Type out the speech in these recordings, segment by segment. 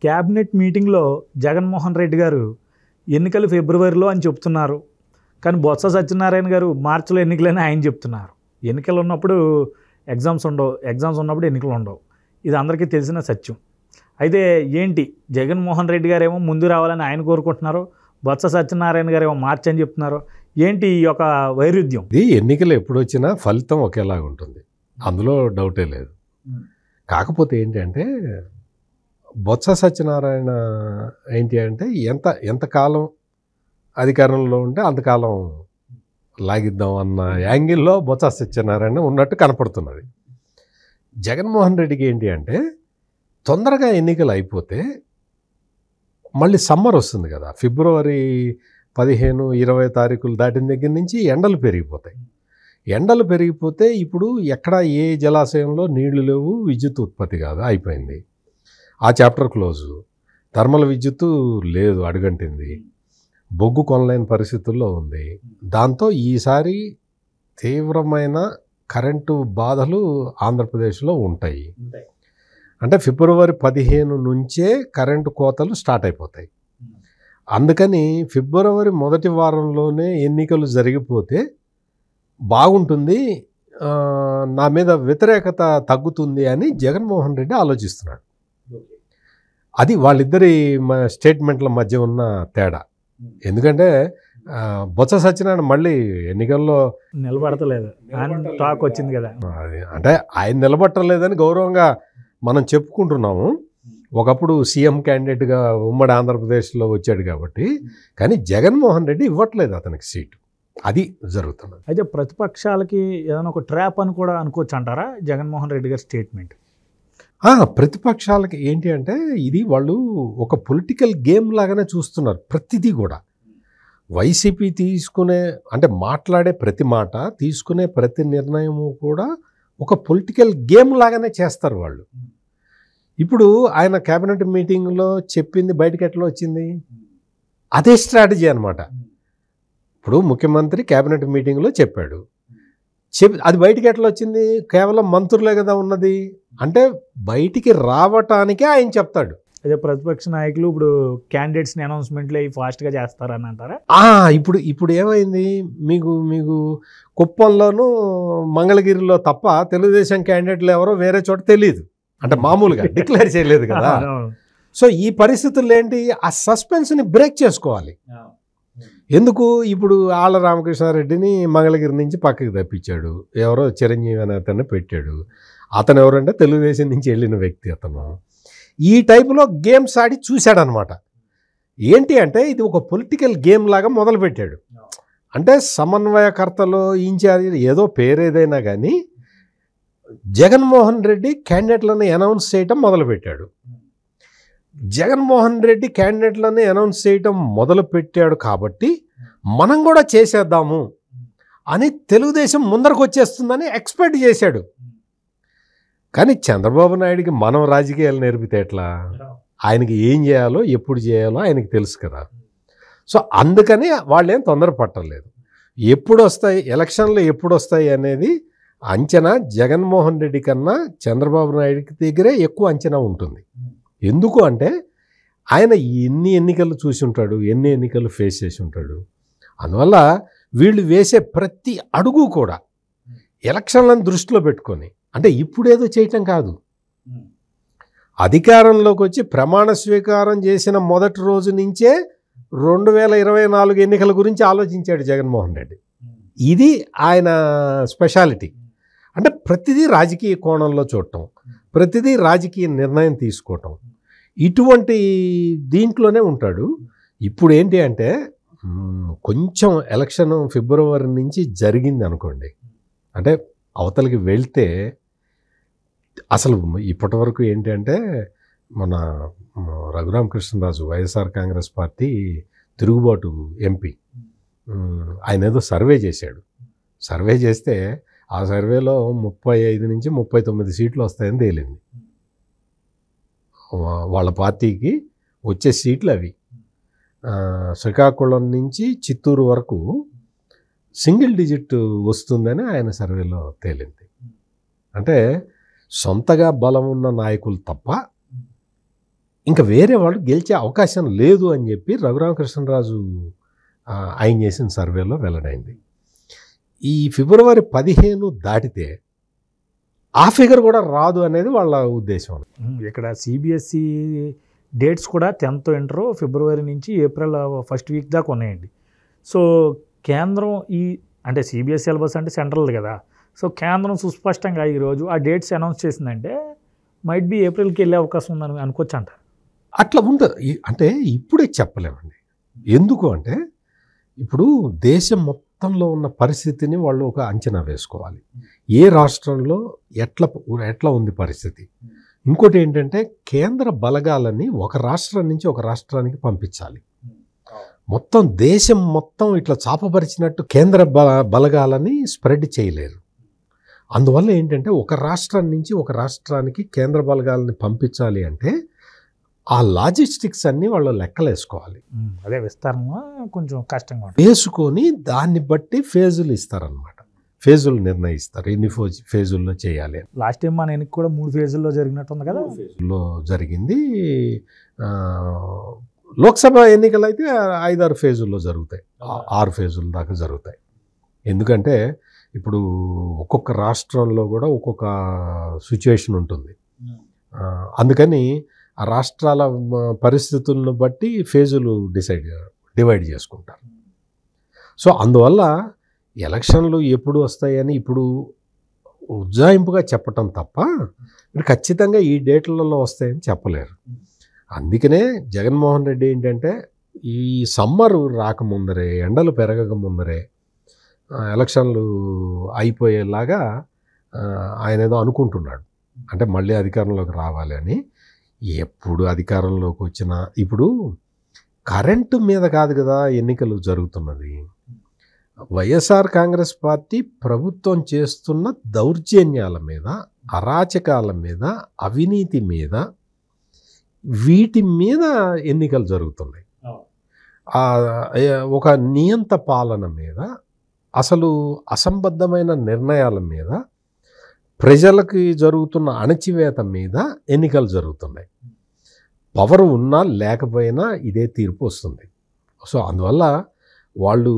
Cabinet మీటింగ్లో జగన్మోహన్ రెడ్డి గారు ఎన్నికలు ఫిబ్రవరిలో అని చెప్తున్నారు. కానీ బొత్స సత్యనారాయణ గారు మార్చిలో ఎన్నికలని ఆయన చెప్తున్నారు. ఎన్నికలు ఉన్నప్పుడు ఎగ్జామ్స్ ఉండవు, ఎగ్జామ్స్ ఉన్నప్పుడు ఎన్నికలు ఉండవు. ఇది అందరికీ తెలిసిన సత్యం. అయితే ఏంటి, జగన్మోహన్ రెడ్డి గారు ఏమో ముందు రావాలని ఆయన కోరుకుంటున్నారు, బొత్స సత్యనారాయణ గారు ఏమో మార్చి అని చెప్తున్నారు. ఏంటి ఈ యొక్క వైరుధ్యం? ఇది ఎన్నికలు ఎప్పుడు వచ్చినా ఫలితం ఒకేలాగా ఉంటుంది, అందులో డౌటే లేదు. కాకపోతే ఏంటంటే బొత్స సత్యనారాయణ ఏంటి అంటే ఎంతకాలం అధికారంలో ఉంటే అంతకాలం లాగిద్దాం అన్న యాంగిల్లో బొత్స సత్యనారాయణ ఉన్నట్టు కనపడుతున్నది. జగన్మోహన్ రెడ్డికి ఏంటి అంటే తొందరగా ఎన్నికలు అయిపోతే మళ్ళీ సమ్మర్ వస్తుంది కదా, ఫిబ్రవరి 15, 20 తారీఖులు దాటిన దగ్గర నుంచి ఎండలు పెరిగిపోతాయి. ఎండలు పెరిగిపోతే ఇప్పుడు ఎక్కడ ఏ జలాశయంలో నీళ్లు లేవు, విద్యుత్ ఉత్పత్తి కాదు, అయిపోయింది. ఆ చాప్టర్ క్లోజు. థర్మల్ విద్యుత్తు లేదు, అడుగంటింది. బొగ్గు కొనలేని పరిస్థితుల్లో ఉంది. దాంతో ఈసారి తీవ్రమైన కరెంటు బాధలు ఆంధ్రప్రదేశ్లో ఉంటాయి. అంటే ఫిబ్రవరి 15 నుంచే కరెంటు కోతలు స్టార్ట్ అయిపోతాయి. అందుకని ఫిబ్రవరి మొదటి వారంలోనే ఎన్నికలు జరిగిపోతే బాగుంటుంది, నా మీద వ్యతిరేకత తగ్గుతుంది అని జగన్మోహన్ రెడ్డి ఆలోచిస్తున్నాడు. అది వాళ్ళిద్దరి స్టేట్మెంట్ల మధ్య ఉన్న తేడా. ఎందుకంటే బొత్స సత్యనారాయణ మళ్ళీ ఎన్నికల్లో నిలబడతలేదు, టాక్ వచ్చింది కదా. అంటే ఆయన నిలబడలేదని గౌరవంగా మనం చెప్పుకుంటున్నాము. ఒకప్పుడు సీఎం క్యాండిడేట్గా ఉమ్మడి ఆంధ్రప్రదేశ్లో వచ్చాడు కాబట్టి. కానీ జగన్మోహన్ రెడ్డి ఇవ్వట్లేదు అతనికి సీటు, అది జరుగుతున్నది. అయితే ప్రతిపక్షాలకి ఏదైనా ఒక ట్రాప్ అని కూడా అనుకోవచ్చు అంటారా జగన్మోహన్ రెడ్డి గారి స్టేట్మెంట్? ప్రతిపక్షాలకి ఏంటి అంటే ఇది వాళ్ళు ఒక పొలిటికల్ గేమ్ లాగానే చూస్తున్నారు ప్రతిదీ కూడా. వైసీపీ తీసుకునే అంటే మాట్లాడే ప్రతి మాట, తీసుకునే ప్రతి నిర్ణయము కూడా ఒక పొలిటికల్ గేమ్ లాగానే చేస్తారు వాళ్ళు. ఇప్పుడు ఆయన క్యాబినెట్ మీటింగ్లో చెప్పింది బయటకు ఎట్లా వచ్చింది, అదే స్ట్రాటజీ అనమాట. ఇప్పుడు ముఖ్యమంత్రి క్యాబినెట్ మీటింగ్లో చెప్పాడు, అది బయటికి ఎట్లా వచ్చింది, కేవలం మంత్రులే కదా ఉన్నది అంటే బయటికి రావటానికే ఆయన చెప్తాడు. అదే ప్రతిపక్ష నాయకులు ఇప్పుడు క్యాండిడేట్స్ని అనౌన్స్మెంట్లు అవి ఫాస్ట్గా చేస్తారని అంటారా? ఇప్పుడు ఏమైంది, మీకు కుప్పంలోనూ మంగళగిరిలో తప్ప తెలుగుదేశం క్యాండిడేట్లు ఎవరో వేరే చోట తెలియదు, అంటే మామూలుగా డిక్లేర్ చేయలేదు కదా. సో ఈ పరిస్థితుల్లో ఏంటి, ఆ సస్పెన్స్ని బ్రేక్ చేసుకోవాలి. ఎందుకు, ఇప్పుడు ఆళ్ళ రామకృష్ణారెడ్డిని మంగళగిరి నుంచి పక్కకి తప్పించాడు, ఎవరో చిరంజీవి అనే అతన్ని పెట్టాడు. అతను ఎవరంటే తెలుగుదేశం నుంచి వెళ్ళిన వ్యక్తి. అతను ఈ టైపులో గేమ్స్ ఆడి చూశాడనమాట. ఏంటి అంటే ఇది ఒక పొలిటికల్ గేమ్ లాగా మొదలుపెట్టాడు. అంటే సమన్వయకర్తలో ఇన్ఛార్జ్ ఏదో పేరేదైనా కానీ జగన్మోహన్ రెడ్డి క్యాండిడేట్లను అనౌన్స్ చేయటం మొదలుపెట్టాడు. జగన్మోహన్ రెడ్డి క్యాండిడేట్లను అనౌన్స్ చేయటం మొదలుపెట్టాడు కాబట్టి మనం కూడా చేసేద్దాము అని తెలుగుదేశం ముందరకు వచ్చేస్తుందని ఎక్స్పెక్ట్ చేశాడు. కానీ చంద్రబాబు నాయుడికి మనం రాజకీయాలు నేర్పితే ఎట్లా, ఆయనకి ఏం చేయాలో ఎప్పుడు చేయాలో ఆయనకి తెలుసు కదా. సో అందుకని వాళ్ళేం తొందరపట్టలేదు. ఎప్పుడు వస్తాయి ఎలక్షన్లు, ఎప్పుడు వస్తాయి అనేది అంచనా జగన్మోహన్ రెడ్డి కన్నా చంద్రబాబు నాయుడికి దగ్గరే ఎక్కువ అంచనా ఉంటుంది. ఎందుకు అంటే ఆయన ఎన్ని ఎన్నికలు చూసి ఉంటాడు, ఎన్ని ఎన్నికలు ఫేస్ చేసి ఉంటాడు. అందువల్ల వీళ్ళు వేసే ప్రతి అడుగు కూడా ఎలక్షన్లను దృష్టిలో పెట్టుకొని, అంటే ఇప్పుడేదో చేయటం కాదు, అధికారంలోకి వచ్చి ప్రమాణ స్వీకారం చేసిన మొదటి రోజు నుంచే 2024 ఎన్నికల గురించి ఆలోచించాడు జగన్మోహన్ రెడ్డి. ఇది ఆయన స్పెషాలిటీ. అంటే ప్రతిదీ రాజకీయ కోణంలో చూడటం, ప్రతిదీ రాజకీయ నిర్ణయం తీసుకోవటం, ఇటువంటి దీంట్లోనే ఉంటాడు. ఇప్పుడు ఏంటి అంటే కొంచెం ఎలక్షన్ ఫిబ్రవరి నుంచి జరిగింది అనుకోండి, అంటే అవతలికి వెళ్తే అసలు ఇప్పటి వరకు ఏంటి అంటే మన రఘురామకృష్ణరాజు వైఎస్ఆర్ కాంగ్రెస్ పార్టీ తిరుగుబాటు ఎంపీ, ఆయన ఏదో సర్వే చేశాడు. సర్వే చేస్తే ఆ సర్వేలో 35 నుంచి 39 సీట్లు వస్తాయని తేలింది. వాళ్ళ పార్టీకి వచ్చే సీట్లు అవి. శ్రీకాకుళం నుంచి చిత్తూరు వరకు సింగిల్ డిజిట్ వస్తుందని ఆయన సర్వేలో తేలింది. అంటే సొంతగా బలం ఉన్న నాయకులు తప్ప ఇంకా వేరే వాళ్ళు గెలిచే అవకాశం లేదు అని చెప్పి రఘురామకృష్ణరాజు ఆయన చేసిన సర్వేలో వెల్లడైంది. ఈ ఫిబ్రవరి 15 దాటితే ఆ ఫిగర్ కూడా రాదు అనేది వాళ్ళ ఉద్దేశం. ఇక్కడ సిబిఎస్ఈ డేట్స్ కూడా 10th ఇంటర్ ఫిబ్రవరి నుంచి ఏప్రిల్ ఫస్ట్ వీక్ దాకా ఉన్నాయండి. సో కేంద్రం అంటే సిబిఎస్ఈ సిలబస్ అంటే సెంట్రల్ కదా, సో కేంద్రం సుస్పష్టంగా ఈరోజు ఆ డేట్స్ అనౌన్స్ చేసిందంటే మైట్ బి ఏప్రిల్కి వెళ్ళే అవకాశం ఉందని అనుకోవచ్చు అంటారు. అట్లా ఉంటుంది. అంటే ఇప్పుడే చెప్పలేమండి. ఎందుకు అంటే ఇప్పుడు దేశం మొత్తంలో ఉన్న పరిస్థితిని వాళ్ళు ఒక అంచనా వేసుకోవాలి. ఏ రాష్ట్రంలో ఎట్లా ఉంది పరిస్థితి. ఇంకోటి ఏంటంటే కేంద్ర బలగాలని ఒక రాష్ట్రం నుంచి ఒక రాష్ట్రానికి పంపించాలి. మొత్తం దేశం మొత్తం ఇట్లా చాపపరిచినట్టు కేంద్ర బలగాలని స్ప్రెడ్ చేయలేరు. అందువల్ల ఏంటంటే ఒక రాష్ట్రం నుంచి ఒక రాష్ట్రానికి కేంద్ర బలగాలని పంపించాలి అంటే ఆ లాజిస్టిక్స్ అన్నీ వాళ్ళు లెక్కలేసుకోవాలి. అదే విస్తరణ కొంచెం కష్టంగా వేసుకొని దాన్ని బట్టి ఫేజులు ఇస్తారనమాట. ఫేజులు నిర్ణయిస్తారు, ఎన్ని ఫేజుల్లో చేయాలి. లాస్ట్ టైం మన ఎన్నిక కూడా 3 ఫేజుల్లో జరిగినట్టుంది కదా. ఫేజుల్లో జరిగింది. లోక్సభ ఎన్నికలు అయితే 5-6 ఫేజుల్లో జరుగుతాయి, 6 ఫేజుల దాకా జరుగుతాయి. ఎందుకంటే ఇప్పుడు ఒక్కొక్క రాష్ట్రంలో కూడా ఒక్కొక్క సిచ్యువేషన్ ఉంటుంది. అందుకని ఆ రాష్ట్రాల పరిస్థితులను బట్టి ఫేజులు డివైడ్ చేసుకుంటారు. సో అందువల్ల ఎలక్షన్లు ఎప్పుడు వస్తాయని ఇప్పుడు ఉజ్జాయింపుగా చెప్పటం తప్ప మీరు ఖచ్చితంగా ఈ డేట్లలో వస్తాయని చెప్పలేరు. అందుకనే జగన్మోహన్ రెడ్డి ఏంటంటే ఈ సమ్మర్ రాకముందరే, ఎండలు పెరగక ముందరే ఎలక్షన్లు అయిపోయేలాగా ఆయన ఏదో అనుకుంటున్నాడు. అంటే మళ్ళీ అధికారంలోకి రావాలి అని. ఎప్పుడు అధికారంలోకి వచ్చినా ఇప్పుడు కరెంటు మీద కాదు కదా ఎన్నికలు జరుగుతున్నది. వైఎస్ఆర్ కాంగ్రెస్ పార్టీ ప్రభుత్వం చేస్తున్న దౌర్జన్యాల మీద, అరాచకాల మీద, అవినీతి మీద, వీటి మీద ఎన్నికలు జరుగుతున్నాయి. ఒక నియంత పాలన మీద, అసలు అసంబద్ధమైన నిర్ణయాల మీద, ప్రజలకి జరుగుతున్న అణచివేత మీద ఎన్నికలు జరుగుతున్నాయి. పవర్ ఉన్నా లేకపోయినా ఇదే తీర్పు వస్తుంది. సో అందువల్ల వాళ్ళు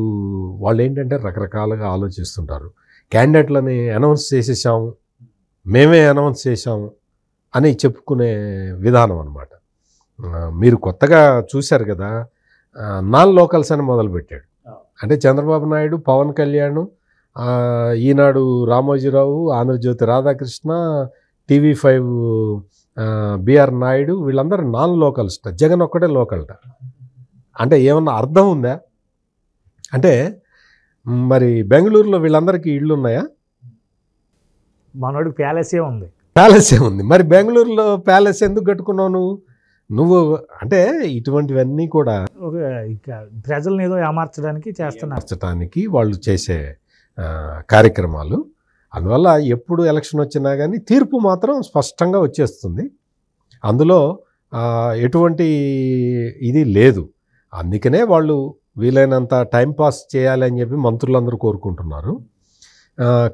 ఏంటంటే రకరకాలుగా ఆలోచిస్తుంటారు. క్యాండిడేట్లని అనౌన్స్ చేసేసాము, మేమే అనౌన్స్ చేసాము అని చెప్పుకునే విధానం అన్నమాట. మీరు కొత్తగా చూశారు కదా, నాన్ లోకల్స్ అని మొదలుపెట్టాడు. అంటే చంద్రబాబు నాయుడు, పవన్ కళ్యాణ్, ఈనాడు రామోజీరావు, ఆంధ్రజ్యోతి రాధాకృష్ణ, TV5 బిఆర్ నాయుడు, వీళ్ళందరూ నాన్ లోకల్స్. జగన్ ఒక్కడే లోకల్ట. అంటే ఏమన్నా అర్థం ఉందా? అంటే మరి బెంగళూరులో వీళ్ళందరికీ ఇళ్ళు ఉన్నాయా? మనోడికి ప్యాలెసే ఉంది. ప్యాలెసే ఉంది. మరి బెంగళూరులో ప్యాలెస్ ఎందుకు కట్టుకున్నావు నువ్వు? అంటే ఇటువంటివన్నీ కూడా ప్రజలను ఏదో ఏమార్చడానికి చేస్తున్నారు, వాళ్ళు చేసే కార్యక్రమాలు. అందువల్ల ఎప్పుడు ఎలక్షన్ వచ్చినా కానీ తీర్పు మాత్రం స్పష్టంగా వచ్చేస్తుంది. అందులో ఎటువంటి ఇది లేదు. అందుకనే వాళ్ళు వీలైనంత టైంపాస్ చేయాలని చెప్పి మంత్రులందరూ కోరుకుంటున్నారు.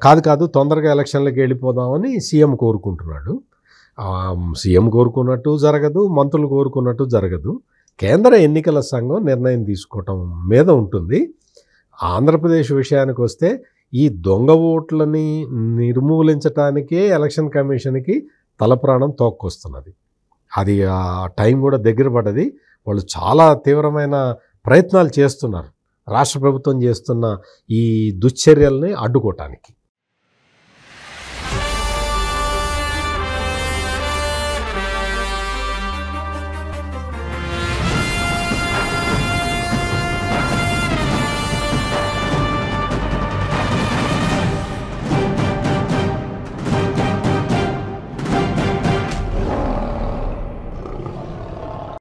కాదు తొందరగా ఎలక్షన్లకు వెళ్ళిపోదామని సీఎం కోరుకుంటున్నాడు. సీఎం కోరుకున్నట్టు జరగదు, మంత్రులు కోరుకున్నట్టు జరగదు. కేంద్ర ఎన్నికల సంఘం నిర్ణయం తీసుకోవటం మీద ఉంటుంది. ఆంధ్రప్రదేశ్ విషయానికి వస్తే ఈ దొంగ ఓట్లని నిర్మూలించటానికే ఎలక్షన్ కమిషన్కి తలప్రాణం తోక్కొస్తున్నది. అది ఆ టైం కూడా దగ్గర పడ్డది. వాళ్ళు చాలా తీవ్రమైన ప్రయత్నాలు చేస్తున్నారు రాష్ట్ర ప్రభుత్వం చేస్తున్న ఈ దుశ్చర్యల్ని అడ్డుకోవటానికి.